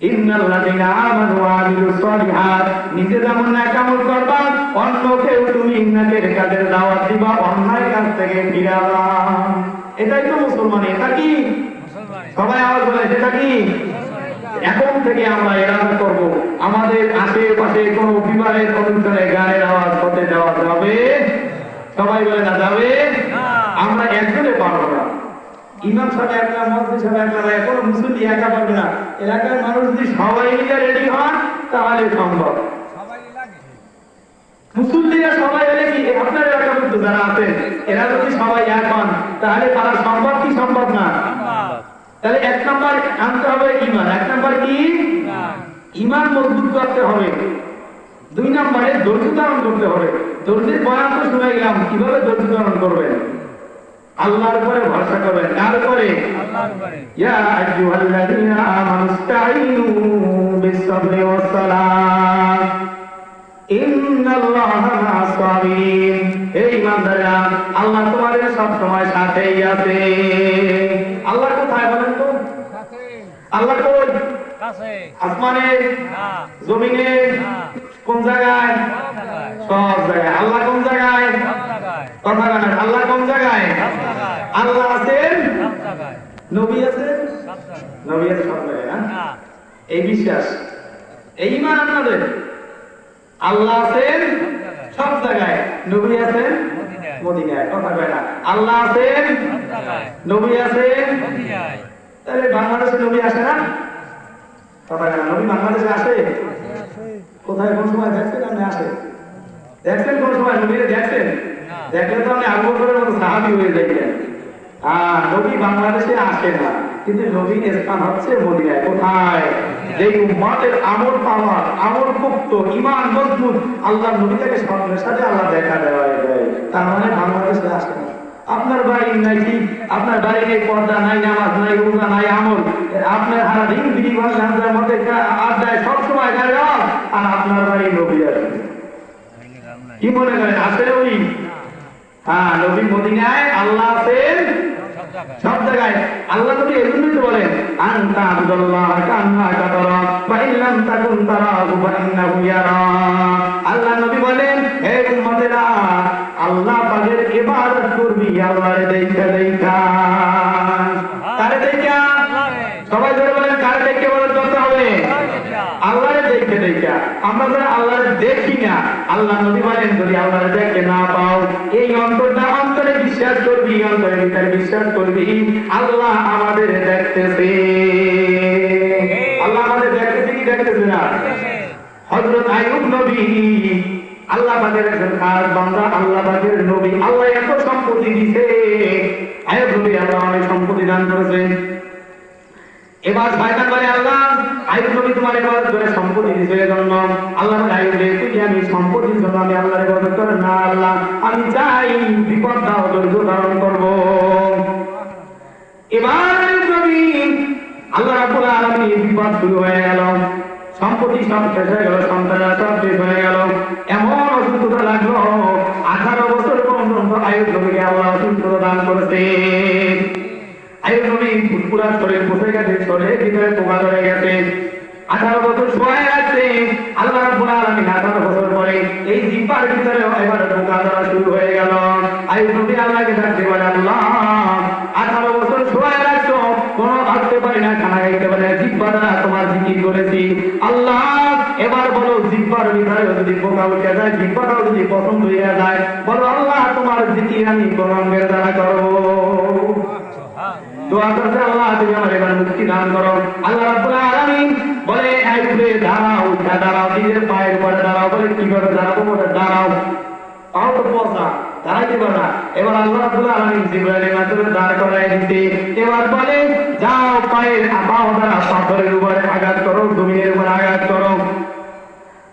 ইন্নাল্লাযীনা আমানু ওয়া আমিলুস সালিহাত, নিজে যেমন নেক আমল করবা অন্যকেও তুমি নেকের কাজের দাওয়াত দিবা, অন্যায় কাজ থেকে ফিরাবা। এটাই তো মুসলমান। এটা কি সবাই আওয়াজ বলে সেটা কি? এখন থেকে আমরা এড়ান করব, আমাদের আশেপাশে কোন বিবাহের অনুষ্ঠানে গানের আওয়াজ হতে দেওয়া যাবে? সবাই বলে না যাবে। আমরা একজনে পারবো না। ইমাম সাহেব একলা, মসজিদ সাহেব একলা, কোনো মুসল্লি একা পারবে না। এলাকার মানুষ যদি সবাই মিলে রেডি হন তাহলে সম্ভব। মুসল্লিরা সবাই হলে কি আপনার এলাকার মধ্যে যারা আছেন এরা যদি সবাই এক হন তাহলে তারা সম্ভব কি সম্ভব না? তাহলে এক নম্বর আনতে হবে ইমান। এক নম্বর কি? ইমান মজবুত করতে হবে। দুই নম্বরে ধৈর্য ধারণ করতে হবে। ধৈর্যের বয়ান তো শুনে গেলাম, কিভাবে ধৈর্য ধারণ করবেন? আল্লাহর উপরে ভরসা করবেন। কার উপরে? আল্লাহর উপরে। ইয়া আইয়ুহাল্লাযীনা আমানুস্তাঈনু বিস-সাবরি ওয়াস-সালাহ ইন্নাল্লাহা মা'আস সাবিরিন। হে ঈমানদাররা, আল্লাহ তোমাদের সব সময় সাথেই আছে। আল্লাহ কোথায় বলেন তো? সাথে। আল্লাহ কই? কাছে। আসমানে? না। জমিনে? না। কোন জায়গায়? সব জায়গায়। আল্লাহ কোন জায়গায়? সব জায়গায়। কথা বলেন, আল্লাহ কোন জায়গায়? সব জায়গায়। আল্লাহ আছেন সব জায়গায়। নবী আছেন সব জায়গায়। নবী আছেন সব জায়গায় না? এই বিশ্বাস, এই ঈমান আপনাদের। আল্লাহ আছেন সব জায়গায়, নবী আছেন মদিনায়। কথা কয় না? আল্লাহ আছেন সব জায়গায়, নবী আছেন মদিনায়। তাহলে বাংলাদেশে নবী আসে না? কথা কয় না? নবী বাংলাদেশে আসে? কোথায় কোন সময় দেখছেন আপনি আসে? দেখছেন কোন সময় নবীরে দেখছেন? দেখলে তো আপনি আবু বকরের মতো সাহাবী হয়ে যাইতেন। নবী বাংলাদেশে আসে না, কিন্তু নবীর স্থান হচ্ছে মদিনায়। কোথায়? যে উম্মতের আমল পাওয়া, আমল মুক্ত, ঈমান মজবুত, আল্লাহ নবীকে স্বপ্নের সাথে আল্লাহ দেখা দেওয়া দেয়। তার মানে বাংলাদেশে আসে না। আপনার বাড়ি নাকি আপনার বাড়ি নেই, পর্দা নাই, নামাজ নাই, রোজা নাই, আমল, আপনার সারা দিন বিধি ভাষার মধ্যে আড্ডায় সবসময় যায়, আর আপনার বাড়ি নবী আসে। কি মনে করেন আসে ওই? নবী মদিনায়, আল্লাহ আছেন সব জায়গায়। আল্লাহ নবী এজন্যই তো বলেন আনতা আব্দুল্লাহ কান্নাকা তারা ওয়া ইল্লাম তাকুন তারাহু ফা ইন্নাহু ইয়ারা। আল্লাহ নবী বলেন, হে উম্মতেরা, আল্লাহ পাকের ইবাদত করবি আল্লাহরে দেখা দেখা। কারে দেখা? সবাই ধরে বলেন কারে দেখে বলেন করতে হবে? আল্লাহরে দেখে দেখা। আমরা যারা আল্লাহরে দেখি না, আল্লাহ নবী বলেন যদি আল্লাহরে দেখতে না পাও, এই অন্তরটা অন্তরে বিশ্বাস করবি, অন্তরে ভিতরে বিশ্বাস করবি আল্লাহ আমাদের দেখতেছে। আল্লাহ আমাদের দেখতেছে কি দেখতেছে না? হযরত আইয়ুব নবী আল্লাহ পাকের একজন খাস বান্দা, আল্লাহ পাকের নবী। আল্লাহ এত সম্পত্তি দিয়েছে, আইয়ুব নবী আল্লাহ অনেক সম্পত্তি দান করেছেন। এবার শয়তান বলে, আল্লাহ আইয়ুব নবী তোমার ইবাদত করে সম্পত্তি দিয়েছে, এজন্য আল্লাহ বলে আইয়ুব রে, তুই আমি সম্পত্তির জন্য আমি আল্লাহর ইবাদত করে না, আল্লাহ আমি চাই বিপদ দাও, ধৈর্য ধারণ করব। এবার আইয়ুব নবী আল্লাহ রাব্বুল আলামিন বিপদ শুরু হয়ে গেল, সম্পত্তি সব শেষ হয়ে গেল, সন্তানরা সব শেষ হয়ে গেল, এমন অসুস্থতা লাগলো। 18 বছর পর্যন্ত আইয়ুব নবীকে আল্লাহ অসুস্থতা দান করেছে। আইয়ুব নবী পুরা শরীর বসে গেছে, শরীরের ভিতরে পোকা ধরে গেছে, 18 বছর সময় আছে। আল্লাহ রাব্বুল আলামিন 18 বছর পরে এই জিহ্বার ভিতরে এবার পোকা ধরা শুরু হয়ে গেল। আইয়ুব নবী আল্লাহকে ডাকতে বলে, আল্লাহ 18 বছর সময় রাখছো, কোনো ভাবতে পারি না, খানা খাইতে পারি না, জিহ্বা দ্বারা তোমার জিকির করেছি, আল্লাহ এবার বলো জিহ্বার ভিতরে যদি পোকা উঠে যায়, জিহ্বাটাও যদি পছন্দ হয়ে যায়, বলো আল্লাহ তোমার জিকির আমি কোন অঙ্গের দ্বারা করবো। দোয়া করতে, আল্লাহ তুমি আমার এবার মুক্তি দান করো। আল্লাহ রাব্বুল আলামিন বলে, আইয়ুব রে দাঁড়াও, দাঁড়াও, নিজের পায়ের উপরে দাঁড়াও। বলে কি করে দাঁড়াবো? বলে দাঁড়াও, পাও তো পচা, দাঁড়াইতে পারে না। এবার আল্লাহ রাব্বুল আলামিন জিবরাইলের মাধ্যমে দাঁড় করায় দিতে, এবার বলে যাও পায়ের পাও দ্বারা পাথরের উপরে আঘাত করো, জমিনের উপর আঘাত করো।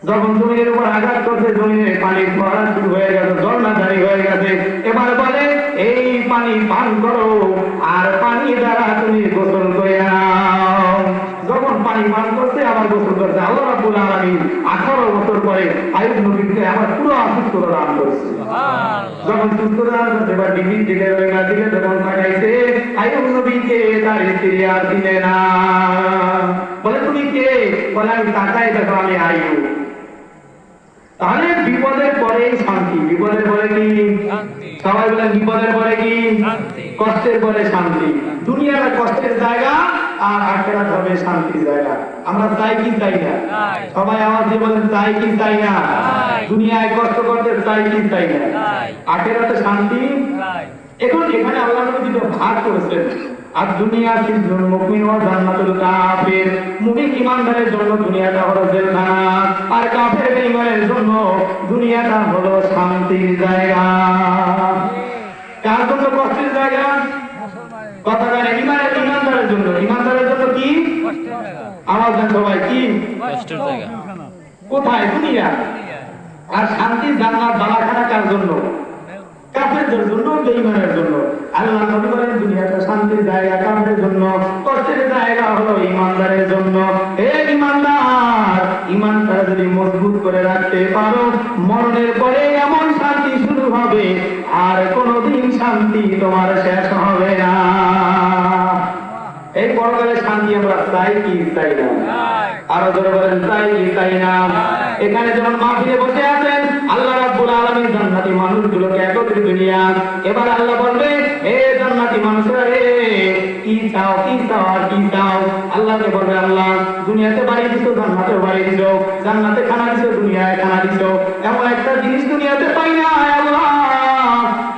যখন জমিনের উপর আঘাত করছে, জমিনে পানি পড়া শুরু হয়ে গেছে, ঝর্ণা জারি হয়ে গেছে। এবার বলে এই পানি পান করো, আর পানি দ্বারা তুমি গোসল করে নাও। যখন পানি পান করছে, আবার গোসল করছে। আল্লাহ রাব্বুল আলামিন 18 বছর পরে আইয়ুব নবীকে আবার পুরো সুস্থতা দান করেছে। যখন সুস্থতা দান করছে, এবার বিবির দিকে রোগা দিকে যখন তাকাইছে, আইয়ুব নবীকে তার স্ত্রী আর দিলে না। বলে তুমি কে? বলে আমি তাকাই দেখো আমি আইয়ুব। তাহলে বিপদের পরে শান্তি। বিপদের পরে কি? সবাই বলে বিপদের পরে কি? কষ্টের পরে শান্তি। দুনিয়াটা কষ্টের জায়গা, আর আখিরাত হবে শান্তির জায়গা। আমরা চাই কি চাই না? সবাই আমার দিয়ে বলেন চাই কি চাই না? দুনিয়ায় কষ্ট করতে চাই কি চাই না? আখিরাতে শান্তি। এখন এখানে আল্লাহ নবী দুটো ভাগ করেছেন। আর দুনিয়া সিজনুল মুমিন ওয়া জান্নাতুল কাফির। মুমিন ঈমানদারের জন্য দুনিয়াটা হলো জেলখানা, আর কাফের বেঈমানের জন্য দুনিয়াটা হলো শান্তির জায়গা। কার জন্য কষ্টের জায়গা? কথা বলে ঈমানদারের জন্য। ঈমানদারের জন্য কি? আওয়াজ দেন সবাই, কি কষ্টের জায়গা? কোথায়? দুনিয়া। আর শান্তির জান্নাত বালাখানা কার জন্য? কাফেরদের জন্য, বেঈমানের জন্য। আল্লাহ নবী বলেন দুনিয়াটা শান্তির জায়গা, কাফেরের জন্য কষ্টের জায়গা হলো ঈমানদারের জন্য। হে ঈমানদার, ঈমানটা যদি মজবুত করে রাখতে পারো, মরণের পরে এমন শান্তি শুরু হবে, আর কোনোদিন শান্তি তোমার শেষ হবে না। এই পরকালে শান্তি আমরা চাই কি চাই না? আরো জোরে বলেন চাই কি চাই না? এখানে যখন মাহফিলে বসে আছেন, আল্লাহ রাব্বুল আলামিন জান্নাতি মানুষগুলোকে একত্রিত নিয়ে, এবার আল্লাহ বলবে হে জান্নাতি মানুষরা রে, কি চাও কি চাও আর কি চাও? আল্লাহকে বলবে আল্লাহ দুনিয়াতে বাড়ি দিছো, জান্নাতে বাড়ি দিছো, জান্নাতে খানা দিছো, দুনিয়ায় খানা দিছো, এমন একটা জিনিস দুনিয়াতে পাই না আল্লাহ,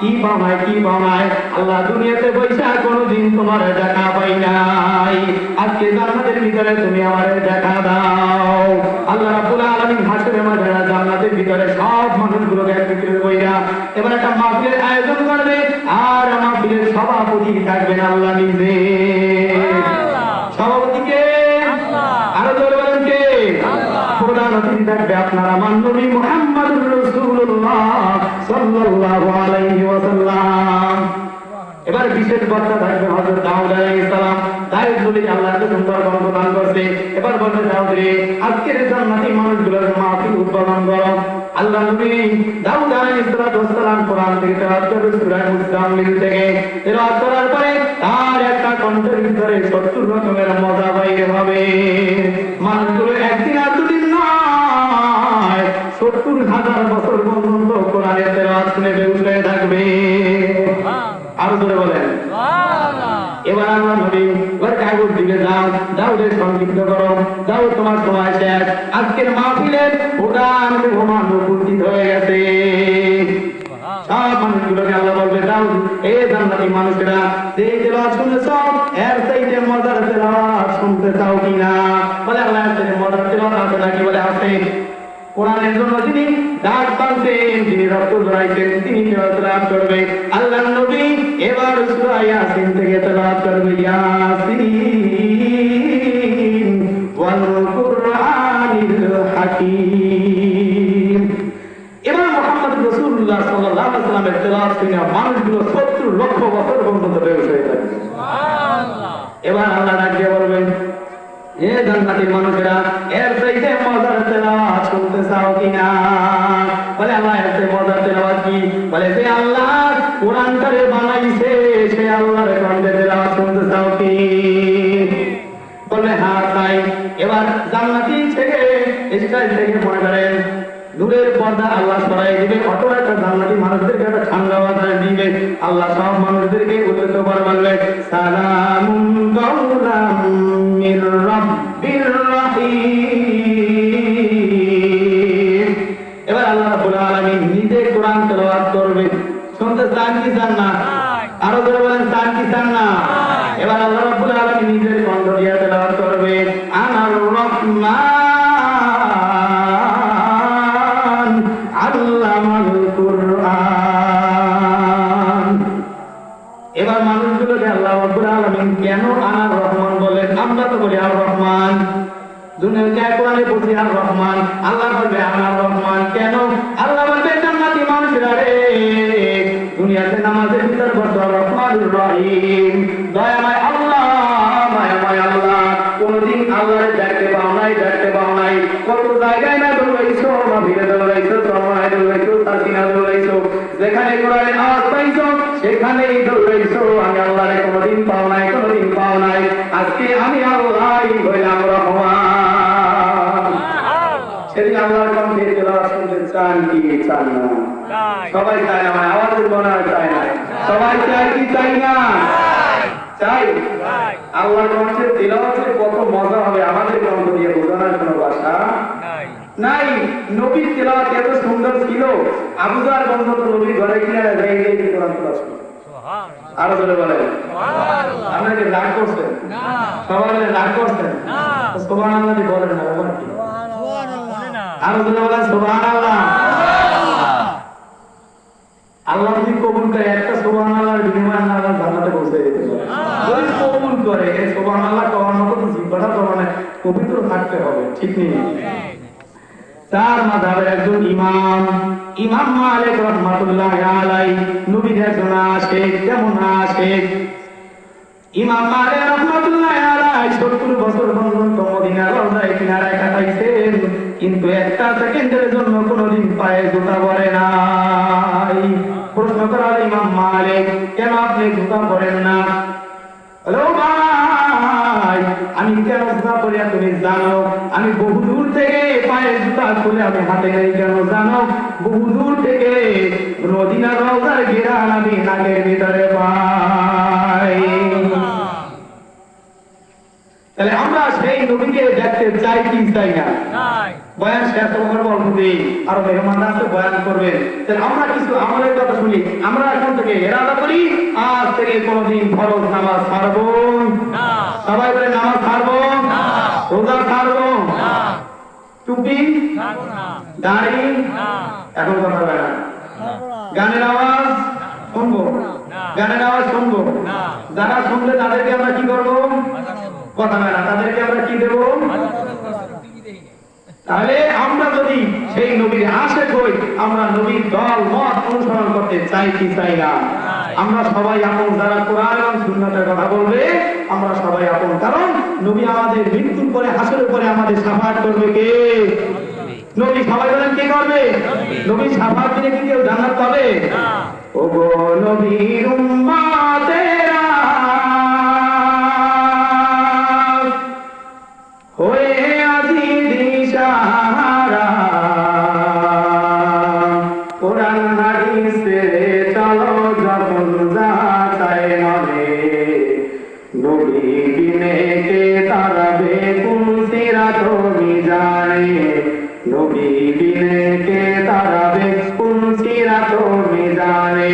কি পাওনায় কি পাওনায়? আল্লাহ দুনিয়াতে পয়সা কোনোদিন তোমার দেখা পাই নাই, আজকে জান্নাতের ভিতরে তুমি আমারে দেখা দাও। আল্লাহ রাব্বুল আলামিন হাসরের ময়দানে জান্নাতের ভিতরে সব মানুষগুলোকে একত্রিত কইরা এবার একটা মাহফিলের আয়োজন করবে, আর মাহফিলের সভা সভাপতি থাকবেন আল্লাহ নিজে। সভাপতিকে আরো জোরে বলেন কে? প্রধান অতিথি থাকবে আপনার আমার নবী মুহাম্মদুর রাসূলুল্লাহ সাল্লাল্লাহু আলাইহি ওয়াসাল্লাম। এবার বিশেষ বক্তা থাকবে হযরত দাউদ আলাইহিস সালাম। দাউদ নবী আল্লাহকে সুন্দর কর্ম দান করবে। এবার বলবে দাউদ রে, আজকের জান্নাতি মানুষগুলোর মাহফিল উদ্বোধন করো। আল্লাহ নবী দাউদ আলাইহিস সালাম কোরআন থেকে তেলাওয়াত করবে সূরা মুজাম্মিল থেকে। তেলাওয়াত করার পরে তার একটা কণ্ঠের ভিতরে 70 রকমের মজা বাইরে হবে। মানুষগুলো একদিন আর দুদিন নয়, 70,000 বছর পর্যন্ত কোরআনের তেলাওয়াত শুনে বেহুশ হয়ে থাকবে। আরো জোরে বলেন। এবার আল্লাহ নবী এবার কাগজ দিকে যাও, দাউদের সংক্ষিপ্ত করো। দাউদ তোমার সময় শেষ, আজকের মাহফিলের প্রধান মেহমান উপস্থিত হয়ে গেছে। সব মানুষগুলোকে আল্লাহ বলবে দাউদ, এ জান্নাতি মানুষেরা যে তেলাওয়াত শুনেছ এর চাইতে মজার তেলাওয়াত শুনতে চাও কিনা? বলে আল্লাহ এর চাইতে মজার তেলাওয়াত আছে নাকি? বলে আছে। কোরআনের জন্য যিনি দাঁত টানতেন, যিনি রক্ত ঝরাইতেন, তিনি তেলাওয়াত করবে। আল্লাহর নবী এবার সূরা ইয়াসিন থেকে তেলাওয়াত করবে। ইয়াসিন ওয়াল কুরআনিল হাকীম। এবার মুহাম্মদ রাসূলুল্লাহ সাল্লাল্লাহু আলাইহি ওয়াসাল্লামের তেলাওয়াত শুনে মানুষগুলো 70 লক্ষ বছর পর্যন্ত বেহুশ হয়ে যাবে। সুবহানাল্লাহ। এবার আল্লাহ ডাক দিয়ে বলবেন, এ জান্নাতের মানুষেরা এর চাইতে মজার তেলাওয়াত শুনতে চাও কিনা? বলে আল্লাহ এর চাইতে মজার তেলাওয়াত কি? বলে যে আল্লাহ কোরআনটারে বানাইছে সে আল্লাহর কণ্ঠে তেলাওয়াত শুনতে চাও কি? বলে হ্যাঁ তাই। এবার জান্নাতি থেকে স্টাইল থেকে মনে করেন দূরের পর্দা আল্লাহ সরাই দিবে। কত একটা জান্নাতি মানুষদেরকে একটা ঠান্ডা বাতাস দিবে। আল্লাহ সব মানুষদেরকে উদ্দেশ্য করে বলবে সালামুন কাওলাম মির রাব্বির রাহিম। এবার আল্লাহ রাব্বুল আলামিন নিজে কোরআন তেলাওয়াত করবে। শুনতে চান কি চান না? আরো জোরে বলেন, চান কি চান না? এবার আল্লাহ রাব্বুল আলামিন নিজের কণ্ঠ দিয়ে তেলাওয়াত করবে। আনার রহমান আল্লামাল কুরআন। এবার মানুষগুলোকে আল্লাহ রাব্বুল আলামিন কেন আনার রহমান বলেন? আমরা তো বলি আর রহমান, দুনিয়ার কোরআনে বলছি আর রহমান, আল্লাহ বলবে আনার রহমান কেন? আল্লাহ বলবে জান্নাতি মানুষরা রে, দুনিয়াতে নামাজের ভিতর বড় রহমানুর রহিম, দয়াময় আল্লাহ, মায়াময় আল্লাহ। কোনদিন আল্লাহর দেখতে পাও নাই, দেখতে পাও নাই। কত জায়গায় না দৌড়াইছো, মাভিরে দৌড়াইছো, চরমায় দৌড়াইছো, সাকিনা দৌড়াইছো, যেখানে কোরআনের আওয়াজ পাইছো সেখানেই দৌড়াইছো। আমি আল্লাহরে কোনদিন পাও নাই, কোনদিন পাও নাই। আজকে আমি আল্লাহই হইলাম রহমান। সেদিন আল্লাহর কণ্ঠে তেলাওয়াত শুনতে চান কি চান না? সবাই চায় না, আওয়াজের মনে চায় না। সবাই চায় কি চাই না? চাই। আল্লাহর কণ্ঠে তেলাওয়াতের কত মজা হবে আমাদের কণ্ঠ দিয়ে বোঝানোর কোনো ভাষা নাই। নবীর তেলাওয়াত এত সুন্দর ছিল, আবু জাহল বন্ধু তো নবীর ঘরে কিনারে যাই যাই কোরআন তেলাওয়াত শুনতো। আরো বলে বলেন আপনারা কি রাগ করছেন? সবাই রাগ করছেন? সুবহানাল্লাহ বলেন না, বলেন কি? আরো বলে বলেন সুবহানাল্লাহ। আল্লাহ যদি কবুল করে একটা সুবহানাল্লাহর বিনিময়ে আল্লাহ জান্নাতে পৌঁছে দিতে পারে। যদি কবুল করে এই সুবহানাল্লাহ কওয়ার মতো জিহ্বাটা তো মানে পবিত্র থাকতে হবে, ঠিক নেই? তার মাযহাবের একজন ইমাম, ইমাম মালিক রাহমাতুল্লাহ আলাইহি, নবীর একজন আশিক। যেমন আশিক ইমাম মালিক রাহমাতুল্লাহ আলাইহি 70 বছর পর্যন্ত মদিনার রওজায় কিনারায় কাটাইছেন, কিন্তু একটা সেকেন্ডের জন্য কোনোদিন পায়ে জুতা পরে নাই। প্রশ্ন করা হলো ইমাম মালিক, কেন আপনি জুতা পরেন না? হ্যালো ভাই, আমি কেন জুতা পরি তুমি জানো? আমি বহুদূর থেকে পায়ে জুতা খুলে আমি হাতে নেই কেন জানো? বহুদূর থেকে মদিনার রওজার ঘেরান আমি নাকের ভিতরে পাই। তাহলে আমরা সেই নবীকে দেখতে চাই কি চাই না? বয়ান শেষ তোমার বলতে আরো মেহমান আছে বয়ান করবেন। তাহলে আমরা কিছু আমাদের কথা শুনি। আমরা এখন থেকে এরাদা করি আজ থেকে কোনদিন ফরজ নামাজ ছাড়বো না। সবাই বলে নামাজ ছাড়বো না, রোজা ছাড়বো না, টুপি ছাড়বো না, দাড়ি না, এখন কথা বলে না, গানের আওয়াজ শুনবো না, গানের আওয়াজ শুনবো যারা শুনবে তাদেরকে আমরা কি করবো কথা না তাদেরকে আমরা কি দেবো তাহলে আমরা যদি সেই নবীর আশেক হই আমরা নবীর দল মত অনুসরণ করতে চাই কি চাই না আমরা সবাই আপন যারা কোরআন এবং সুন্নাতের কথা বলবে আমরা সবাই আপন কারণ নবী আমাদের মৃত্যুর পরে হাসরের পরে আমাদের শাফাআত করবে কে নবী সবাই বলেন কে করবে নবী শাফাআত দিলে কি কেউ জান্নাত পাবে না ওগো নবীর উম্মতেরা হয়ে আজি দিশাহারা কোরআন হাদিসে চলো যখন যা চাই মনে নবী বিনে কে তারাবে কোন সিরাত মিজানে নবী বিনে কে তারাবে কোন সিরাত মিজানে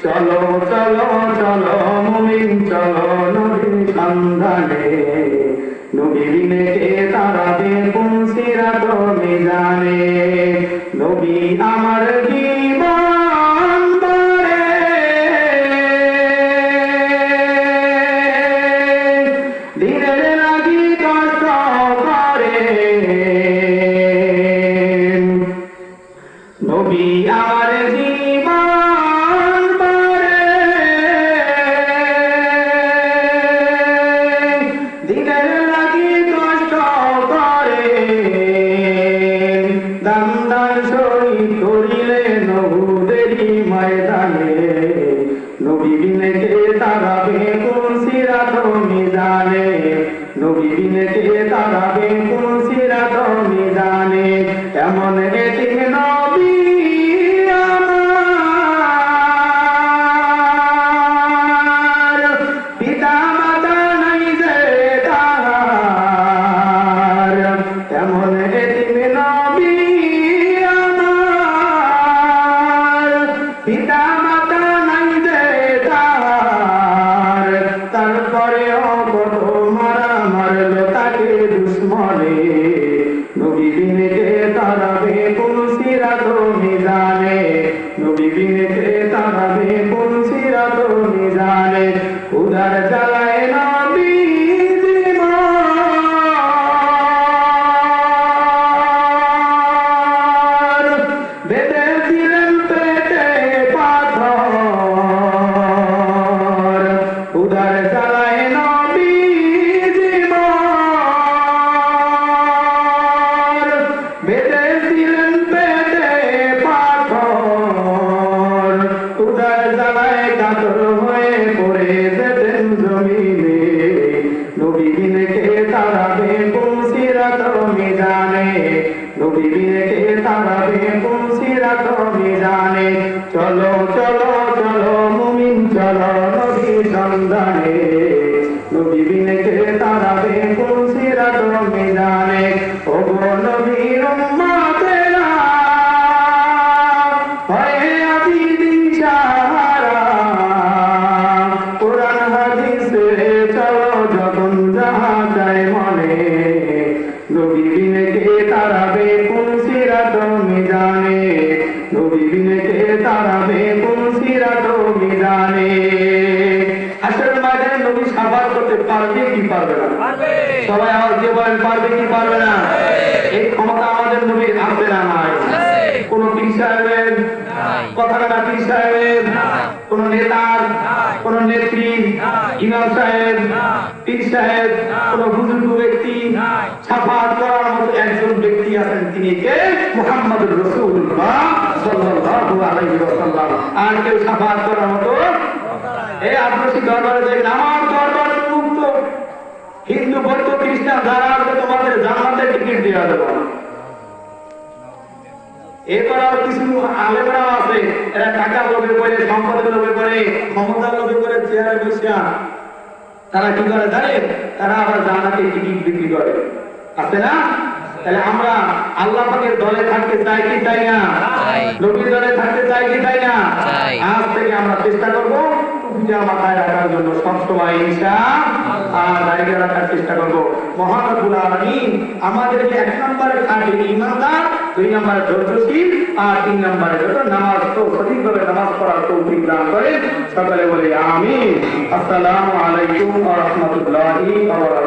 চলো চলো চলো মুমিন চলো নবীর সন্ধানে নবী বিনে কে তারাবে কোন সিরাত মিজানে নবী আমার জীবন বরে দিনের লাগি কষ্ট করে নবী আমার জীবন বরে দিনের লাগি কষ্ট করে দাম দান শহীদ করিলে নহুদেরই ময়দানে নবী বিনে কে তারাবে কোন সিরাত মিজানে নবী বিনে কে তারাবে কোন সিরাত মিজানে এমন এতিম নবী আমার পিতা মাতা নাই যে তাহার এমন এতিম নবী আমার পিতা মাতা নাই যে তাহার তারপরেও কত মারা মারলো তাকে দুশ্মনে নবী বিনে কে তারাবে কোন সিরাত মিজানে নবী বিনে কে তারাবে কোন সিরাত মিজানে উদার জ্বালায় নবী জীবন বেঁধে দিলেন পেটে পাথর উদার জ্বালায় নবী জীবন বেঁধে দিলেন পেটে পাথর উদার জ্বালায় কাতর হয়ে পড়ে যেতেন জমিনে নবী বিনে কে তারাবে কোন সিরাত মিজানে নবী বিনে কে তারাবে কোন সিরাত মিজানে চলো চলো চলো মুমিন চলো নবীর সন্ধানে নবী বিনে কে তারাবে কোন সিরাত মিজানে ওগো নবীর উম্মতেরা হয়ে আজি দিশাহারা কোরআন হাদিসে চলো যখন যাহা চায় মনে নবী বিনে কে তারাবে কোন সিরাত মিজানে নবী বিনে কে তারাবে কোন সিরাত মিজানে হাসরের ময়দানে নবী শাফাআত করতে পারবে কি পারবে না সবাই আওয়াজ দিয়ে বলেন পারবে কি পারবে না এই ক্ষমতা আমাদের নবীর আছে না নাই কোন পীর সাহেবের কথা না পীর সাহেবের কোন নেতার কোন নেত্রী ইমাম সাহেব পীর সাহেব কোন বুজুর্গ ব্যক্তি শাফাআত করার মতো একজন ব্যক্তি আছেন তিনি কে মুহাম্মদুর রাসূলুল্লাহ সাল্লাল্লাহু আলাইহি ওয়াসাল্লাম আর কেউ শাফাআত করার মতো এই আদর্শ দরবারে দেখেন আমার দরবার মুক্ত হিন্দু বৌদ্ধ খ্রিস্টান যারা আছে তোমাদের জান্নাতের টিকিট দেওয়া দেবো এরপর আর কিছু আলেমরাও আছে এরা টাকা লোভে করে সম্পদের লোভে করে ক্ষমতার লোভে করে চেয়ারে বসিয়া তারা কি করে জানে তারা আবার জান্নাতের টিকিট বিক্রি করে আছে না তাহলে আমরা আল্লাহ পাকের দলে থাকতে চাই কি চাই না নবীর দলে থাকতে চাই কি চাই না আজ থেকে আমরা চেষ্টা করব টুপিটা মাথায় রাখার জন্য সবসময় ইনশাআল্লাহ দাঁড়িয়ে রাখার চেষ্টা করবো। মহান রব্বুল আলামিন আমাদেরকে 1 নম্বরে খাঁটি ঈমানদার, 2 নম্বরে ধৈর্যশীল, আর 3 নম্বরে নামাজ তো সঠিকভাবে নামাজ পড়ার তৌফিক দান করেন। সকলে বলে আমিন। আসসালামু আলাইকুম ওয়া রাহমাতুল্লাহি ওয়া বারাকাতুহু।